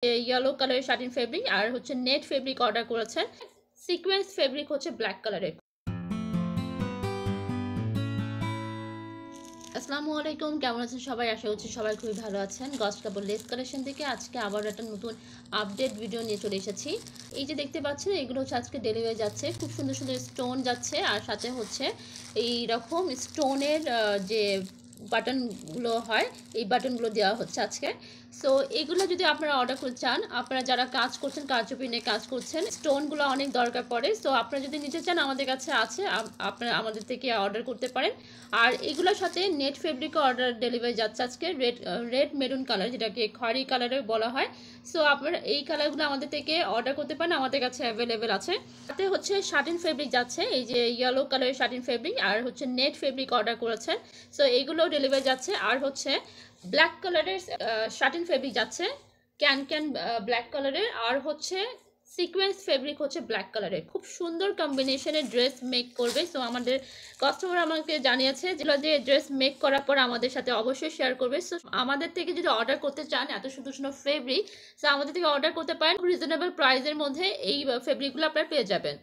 Yellow কালারের satin fabric আর হচ্ছে net fabric order করেছেন। সিকোয়েন্স ফেব্রিক হচ্ছে ব্ল্যাক কালারের। আসসালামু আলাইকুম, কেমন আছেন সবাই? আশা করছি সবাই খুবই ভালো আছেন। গস কাপড় লেস কালেকশন থেকে আজকে আবার একটা নতুন আপডেট ভিডিও নিয়ে চলে এসেছি। এই যে দেখতে পাচ্ছেন, এগুলো হচ্ছে আজকে ডেলিভারি যাচ্ছে। খুব সুন্দর সুন্দর স্টোন যাচ্ছে, আর সাথে হচ্ছে এই রকম স্টোনের যে বাটনগুলো হয়, এই বাটনগুলো দেওয়া হচ্ছে আজকে। সো এগুলো যদি আপনারা অর্ডার করতে চান, আপনারা যারা কাজ করছেন, কারচুপি কাজ করছেন, স্টোনগুলো অনেক দরকার পড়ে। সো আপনারা যদি নিতে চান, আমাদের কাছে আছে, আপনারা আমাদের থেকে অর্ডার করতে পারেন। আর এগুলোর সাথে নেট ফেব্রিকও অর্ডার ডেলিভারি যাচ্ছে আজকে। রেড মেরুন কালার, যেটাকে খয়েরি কালারের বলা হয়। সো আপনারা এই কালারগুলো আমাদের থেকে অর্ডার করতে পারেন, আমাদের কাছে অ্যাভেলেবেল আছে। সাথে হচ্ছে শাটিন ফেব্রিক যাচ্ছে, এই যে ইয়েলো কালারের শাটিন ফেব্রিক আর হচ্ছে নেট ফেব্রিক অর্ডার করেছেন। সো এইগুলোও ডেলিভারি যাচ্ছে। আর হচ্ছে ব্ল্যাক কালারের শাটিন ফেব্রিক যাচ্ছে, ক্যান ব্ল্যাক কালারের। আর হচ্ছে সিকোয়েন্স ফেব্রিক হচ্ছে ব্ল্যাক কালারের। খুব সুন্দর কম্বিনেশনের ড্রেস মেক করবে। সো আমাদের কাস্টমার আমাকে জানিয়েছে যে ড্রেস মেক করার পর আমাদের সাথে অবশ্যই শেয়ার করবে। সো আমাদের থেকে যদি অর্ডার করতে চান এত সুন্দর সুন্দর ফেব্রিক, সো আমাদের থেকে অর্ডার করতে পারেন। রিজনেবল প্রাইসের মধ্যে এই ফেব্রিকগুলো আপনারা পেয়ে যাবেন।